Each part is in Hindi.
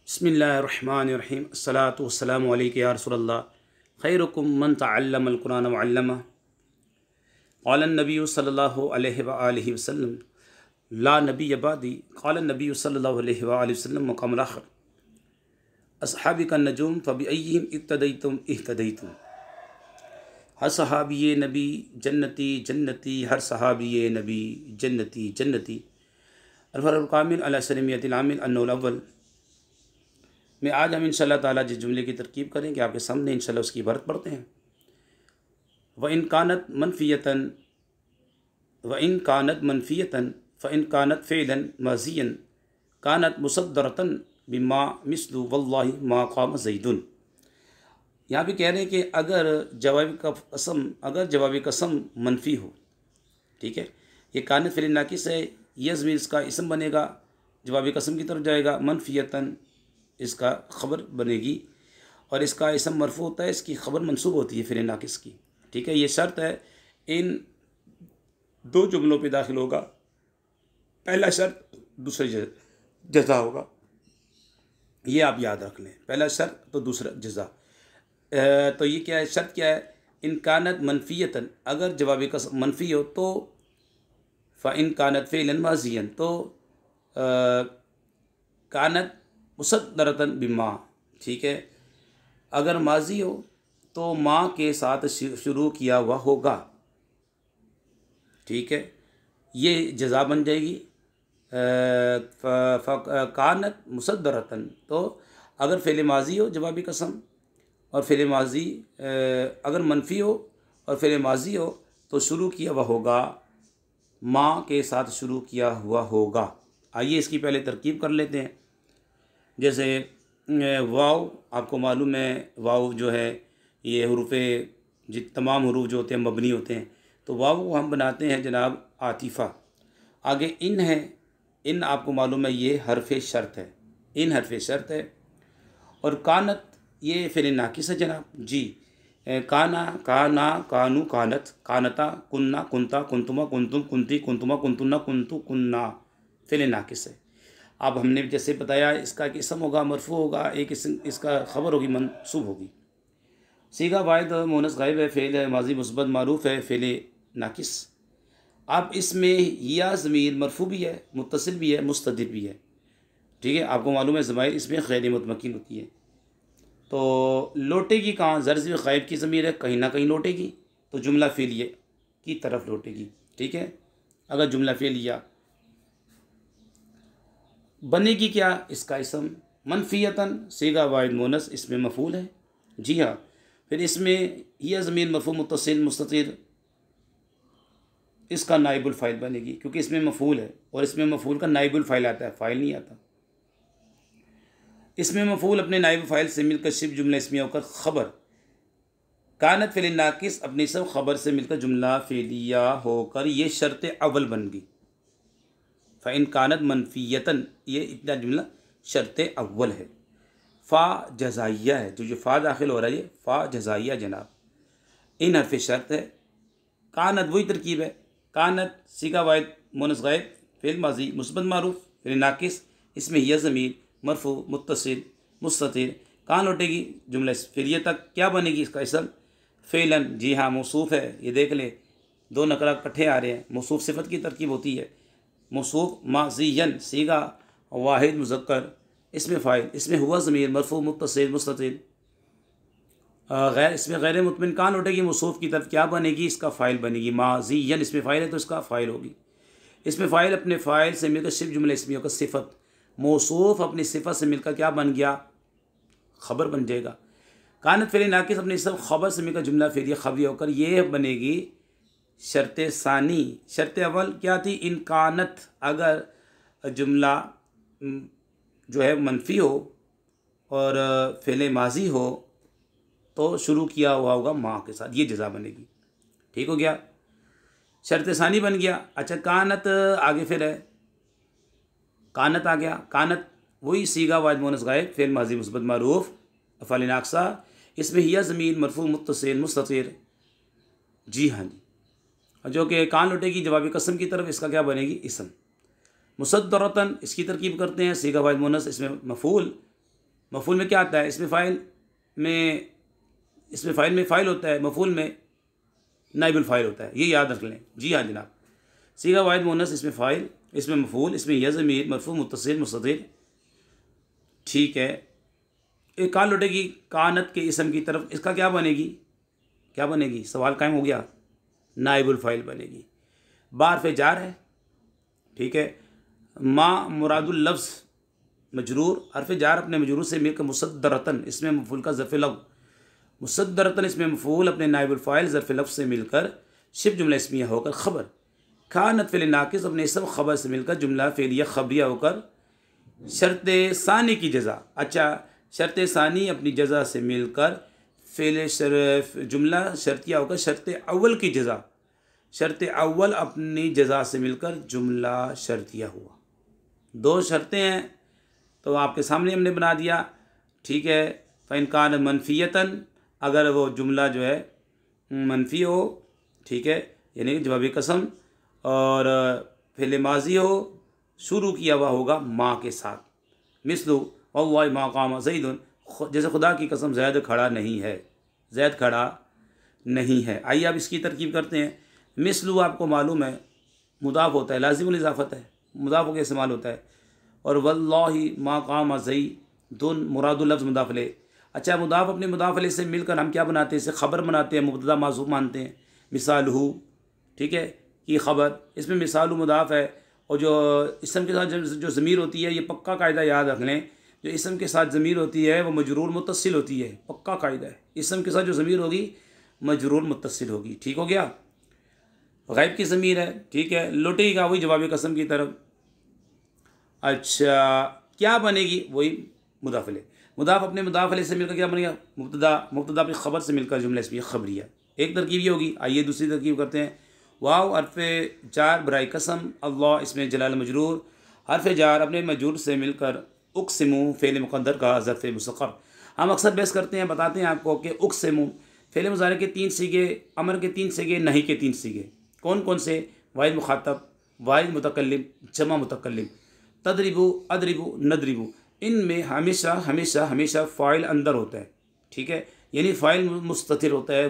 बिस्मिल्लाहिर्रहमानिर्रहीम अस्सलातु वस्सलामु अलैका या रसूलल्लाह खैरुकुम मन तअल्लमल कुरान व अल्लमह क़ाल नबी सल्लल्लाहु अलैहि व आलिहि वसल्लम ला नबी बादी क़ाल नबी सल्लल्लाहु अलैहि व आलिहि वसल्लम मक़ामुल आखिर अस्हाबी का नजूम फ़बिअय्यिहिम इक़्तदैतुम इह्तदैतुम। हर सहाबी नबी जन्नती जन्नती, हर सहाबी नबी जन्नती जन्नती। अल कामिल अला सलमियतिल आमिल अन्नुल अव्वल में आज हम इंशाअल्लाह ताला जिस जुमले की तरकीब करेंगे आपके सामने इंशाअल्लाह उसकी इबारत पढ़ते हैं। व इन कानत मनफ़ियतन फ़इन कानत फ़ेलन माज़ियन कानत मुसद्दरतन बिमा मिस्लु वल्लाहि मा क़ाम ज़ैदुन। यहाँ भी कह रहे हैं कि अगर जवाबी कसम मनफ़ी हो, ठीक है, ये कानत फ़िल नाकिस है, यह ज़मीर इसका इसम बनेगा, जवाबी कसम की तरफ जाएगा, मनफ़ियतन इसका ख़बर बनेगी और इसका इसम मरफ़ू होता है, इसकी ख़बर मंसूब होती है फ़िल नाकिस की, ठीक है। ये शर्त है, इन दो जुमलों पे दाखिल होगा, पहला शर्त दूसरा जज़ा होगा, ये आप याद रख लें, पहला शर्त तो दूसरा जज़ा। तो ये क्या है, शर्त क्या है, इन कानत मनफ़ियतन, अगर जवाबी कसम मनफ़ी हो तो फ़इन कानत फ़ेलन माज़ियन, तो कानत मुसद्दरतन बिमा, ठीक है, अगर माजी हो तो माँ के साथ शुरू किया हुआ होगा, ठीक है, ये जज़ा बन जाएगी। कानत मुसद्दरतन, तो अगर फ़ेल माजी हो जवाबी कसम और फ़ेल माजी अगर मनफ़ी हो और फ़ेल माजी हो तो शुरू किया हुआ होगा, माँ के साथ शुरू किया हुआ होगा। आइए इसकी पहले तरकीब कर लेते हैं। जैसे वाव, आपको मालूम है वाव जो है ये हुरूफ़े तमाम हुरूफ जो होते हैं मबनी होते हैं, तो वाव को हम बनाते हैं जनाब आतिफ़ा। आगे इन है, इन आपको मालूम है ये हरफ़ शर्त है, इन हरफ़ शर्त है। और कानत ये फ़िल नाकिस है जनाब जी, काना काना कानू कानत कानता कुन्ना कुंता कुंतुमा कुंतुम कुंती कुंतुमा कुंतुन्ना कुंतु कुन्ना, फ़िल नाकिस है। अब हमने जैसे बताया इसका एक इसम होगा मरफ़ू होगा, एक इसका ख़बर होगी मंसूब होगी। सीगा वाहिद मुअन्नस गायब है, फ़ेल है माजी मुस्बत मारूफ़ है, फ़ेल नाकिस। अब इसमें या ज़मीर मरफ़ू भी है, मुत्तसिल भी है, मुस्ततिर भी है, ठीक है। आपको मालूम है ज़माइर इसमें ग़ैर मुतमक्किन होती है, तो लौटेगी कहाँ, ज़र्ज़ ग़ाइब की ज़मीर है, कहीं ना कहीं लौटेगी, तो जुमला फ़ेलिया की तरफ लौटेगी, ठीक है। अगर जुमला फ़ेलिया बनेगी क्या, इसका इसम मनफ़ियतन, सीगा वाहिद मुअन्नस, इसमें मफ़ूल है, जी हाँ। फिर इसमें यह ज़मीर मरफ़ू मुत्तसिल मुस्ततिर, इसका नाइबुल फ़ाइल बनेगी, क्योंकि इसमें मफ़ूल है और इसमें मफ़ूल का नाइबुल फ़ाइल आता है, फ़ाइल नहीं आता। इसमें मफ़ूल अपने नाइब फ़ाइल से मिलकर शिब जुमला इसमिया होकर ख़बर, कानत फ़िल नाकिस अपनी सब ख़बर से मिलकर जुमला फ़ेलिया होकर ये शर्त अव्वल बन गई। फ़इन कानत मनफ़ियतन, ये इतना जुमला शर्त अव्वल है। फ़ा जज़ाइया है, जो फ़ा दाखिल हो रहा है ये फ़ा जज़ाइया जनाब, इन हरफ़ शर्त है। कानत वही तरकीब है, कानत सीगा वाहिद मुअन्नस गायब, फ़िल माज़ी मुस्बत मारूफ़, फ़िल नाकिस, इसमें यह ज़मीर मरफ़ू मुत्तसिल मुस्ततिर, कहाँ लौटेगी, जुमला फ़ेलिया तक। क्या बनेगी इसका इसम, फ़ेलन, जी हाँ मौसूफ़ है, ये देख ले दो नकरा इकट्ठे आ रहे हैं, मौसूफ़ सिफ़त की तरकीब होती है। मौसूफ़ माज़ियन सीगा वाहिद मुज़क्कर, इसमें फ़ाइल, इसमें हुआ ज़मीर मरफ़ू मुत्तसिल मुस्ततिर, गैर इसमें गैर मुतमिन कहाँ लौटेगी, मौसूफ़ की तरफ। क्या बनेगी, इसका फ़ाइल बनेगी, माज़ियन इसमें फ़ाइल है तो इसका फ़ाइल होगी। इसमें फ़ाइल अपने फ़ाइल से मिलकर शिब जुमला इसमिया का सिफ़त, मौसूफ़ अपनी सिफ़त से मिलकर क्या बन गया, ख़बर बन जाएगा। कानत फ़िल नाकिस अपनी सब ख़बर से मिलकर जुमला फ़ेलिया ख़बरिया होकर ये बनेगी शर्त सानी। शर्त अव्वल क्या थी, इन कानत, अगर जुमला जो है मनफ़ी हो और फ़ेल माज़ी हो तो शुरू किया हुआ होगा माँ के साथ, ये जज़ा बनेगी, ठीक हो गया, शर्त सानी बन गया। अच्छा कानत आगे फिर है, कानत आ गया, कानत वही सीगा वाहिद मुअन्नस गायब, फ़ेल माज़ी मुस्बत मारूफ़ अफ़ाल नाक़सा, इसमें हिया ज़मीर मरफ़ू मुत्तसिल मुस्ततिर, जी हाँ जी, जो कि कान लौटेगी जवाबी कसम की तरफ, इसका क्या बनेगी, इसम। मुसद्दरतन, इसकी तरकीब करते हैं, सीगा वाहिद मुअन्नस, इसमें मफ़ूल मफूल में क्या आता है? इसमें फ़ाइल में फ़ाइल होता है, मफूल में नाइबुल फ़ाइल होता है, ये याद रख लें। जी हाँ जनाब। सीगा वाहिद मुअन्नस, इसमें फ़ाइल, इसमें मफूल, इसमें या ज़मीर, मरफ़ू, मुत्तसिल, मुस्ततिर। ठीक है, एक कॉल लौटेगी कानत के इसम की तरफ, इसका क्या बनेगी? क्या बनेगी? सवाल कायम हो गया, नाइबुल फ़ाइल बनेगी। बार पे जार है, ठीक है। माँ मुरादुल लफ्ज़ मजरूर, हरफ जार अपने मजरूर से मिलकर मुसद्दरतन, इसमें मफूल का ज़र्फ़ लफ्ज़, मुसद्दरतन इसमें मफूल अपने नाइबुल फ़ाइल ज़र्फ़ लफ्ज़ से मिलकर शिब जुमला इस्मिया होकर ख़बर। कानत फ़िल नाक़िस अपने इसम ख़बर से मिलकर जुमला फ़ेलिया ख़बरिया होकर शर्त सानी की जज़ा। अच्छा, शर्त सानी अपनी जज़ा से मिलकर जुमला शर्तिया होकर शर्त अव्वल की जज़ा। शर्त अव्वल अपनी जज़ा से मिलकर जुमला शर्तिया हुआ। दो शर्तें हैं तो आपके सामने हमने बना दिया, ठीक है। फ़इन कान मनफ़ियतन, अगर वो जुमला जो है मनफ़ी हो, ठीक है, यानी जवाबी कसम, और फ़िल माज़ी हो, शुरू किया हुआ होगा माँ के साथ। मिसलु वल्लाहि मा क़ाम ज़ैदुन, जैसे खुदा की कसम ज़ैद खड़ा नहीं है, ज़ैद खड़ा नहीं है। आइए अब इसकी तरकीब करते हैं। मिसलु आपको मालूम है मुदाफ़ होता है, लाज़िमुल इज़ाफ़त है, मुदाफ़ का इस्तेमाल होता है। और वल्लाहि मा क़ाम ज़ैदुन मुरादुल लफ्ज़ मुदाफ़ ले। अच्छा, मुदाफ़ अपने मुदाफ़ ले से मिलकर हम क्या बनाते हैं? इसे ख़बर बनाते हैं, मुब्तदा माज़ूफ़ मानते हैं। मिसालहू, ठीक है, कि ख़बर, इसमें मिसालु मुदाफ़ है, और जो इसम के साथ जो ज़मीर होती है, ये पक्का कायदा याद रख लें, जो इसम के साथ ज़मीर होती है वो मजरूर मुत्तसिल होती है, पक्का कायदा है। इसम के साथ जो ज़मीर होगी मजरूर मुत्तसिल होगी। ठीक हो गया? गैब की ज़मीर है, ठीक है, लौटेगा वही जवाब कसम की तरफ। अच्छा, क्या बनेगी? वही मुदाफ़ले। मुदाफ़ अपने मुदाफ़ले से मिलकर क्या बनेगा? मुब्तदा, मुब्तदा अपनी ख़बर से मिलकर जुमला इसमें ख़बरिया। एक तरकीब ये होगी। आइए दूसरी तरकीब करते हैं। वाव हरफ जार बराए कसम, अल्लाह इसमें जलाल मजरूर, हरफ जार अपने मजरूर से मिलकर उक़सिमु फ़ेल मुक़द्दर का ज़र्फ़ मुसक़्क़र। हम अक्सर बहस करते हैं, बताते हैं आपको कि उक़सिमु फ़ेल मुज़ारे के 3 सीगे, अमर के 3 सीगे, नहीं के 3 सीगे। कौन कौन से? वाहिद मुख़ातब, वाहिद मुतकल्लिम, जमा मुतकल्लिम। तदरिबु, अदरिबु, नदरिबु, इनमें हमेशा हमेशा हमेशा फ़ाइल अंदर होता है, ठीक है, यानी फ़ाइल मुस्ततिर होता है,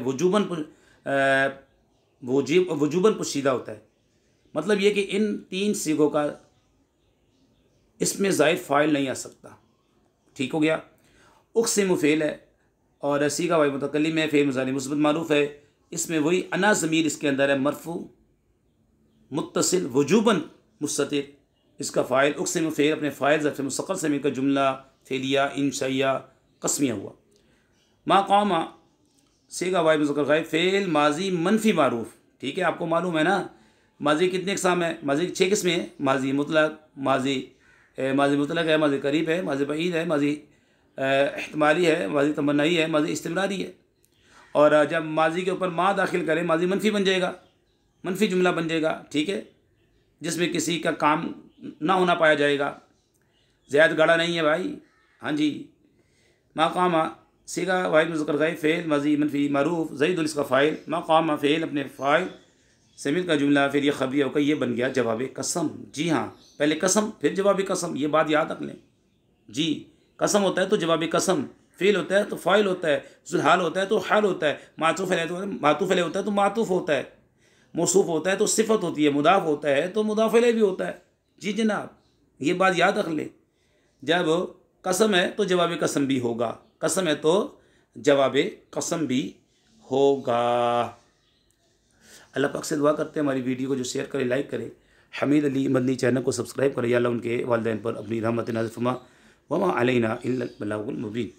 वजूबन पुशीदा होता है। मतलब ये कि इन 3 सीगों का इसमें ज़ायद फ़ाइल नहीं आ सकता। ठीक हो गया? उक़सिमु फ़ेल है और सीगा वाहिद मुतकल्लिम है, फ़ेल मुज़ारी मुस्बत मारूफ़ है, इसमें वही अना ज़मीर इसके अंदर है, मरफ़ू मुत्तसिल वजूबन मुस्ततिर, इसका फ़ाइल उक़सिमु फ़ेल अपने फ़ाइल ज़र्फ़ मुस्तक़ल से मिलकर जुमला फ़ेलिया इंशाइया कस्मिया हुआ। मा क़ामा सीगा वाहिद मुज़क्कर गायब, फ़ेल माजी मनफ़ी मारूफ़, ठीक है, आपको मालूम है ना माजी कितने इक़साम है? माजी की 6 किस्में हैं। माजी मुतलक, माजी मुतलक है, माजी करीब है, माजी बईद है, माजी इह्तिमाली है, माजी तमन्नाई है, माजी इस्तिमरारी है। और जब माजी के ऊपर मा दाखिल करें माजी मनफ़ी बन जाएगा, मनफ़ी जुमला बन जाएगा, ठीक है, जिसमें किसी का काम ना होना पाया जाएगा। ज़ैद गाड़ा नहीं है भाई, हाँ जी। माक़ामा सीगा वाहिद मुज़क्कर गायब, फ़ेल माजी मनफ़ी मारूफ़, ज़ैदुल इसका फ़ाइल, माक़ामा फ़ेल अपने फ़ाइल से मिलकर जुमला फिर ये ख़बरिया होकर ये बन गया जवाब कसम। जी हाँ, पहले कसम फिर जवाब कसम, ये बात याद रख लें जी। कसम होता है तो जवाब कसम, फ़ेल होता है तो फ़ाइल होता है, ज़ुलहाल होता है तो हाल होता है, मातूफ़ अलैह होता है तो मातूफ़ होता है, मौसूफ़ होता है तो सिफ़त होती है, मुदाफ़ होता है तो मुदाफ़ अलैह भी होता है। जी जनाब, ये बात याद रख लें। जब कसम है तो जवाब कसम भी होगा, कसम है तो जवाब कसम भी होगा। अल्लाह पाक से दुआ करते हैं हमारी वीडियो को जो शेयर करें, लाइक करें, हमीद अली मदनी चैनल को सब्सक्राइब करें। या अल्लाह उनके वालिदैन पर अपनी रहमत नाज़िल फरमा, वमा अलैना इल्लल बलागुल मुबीन।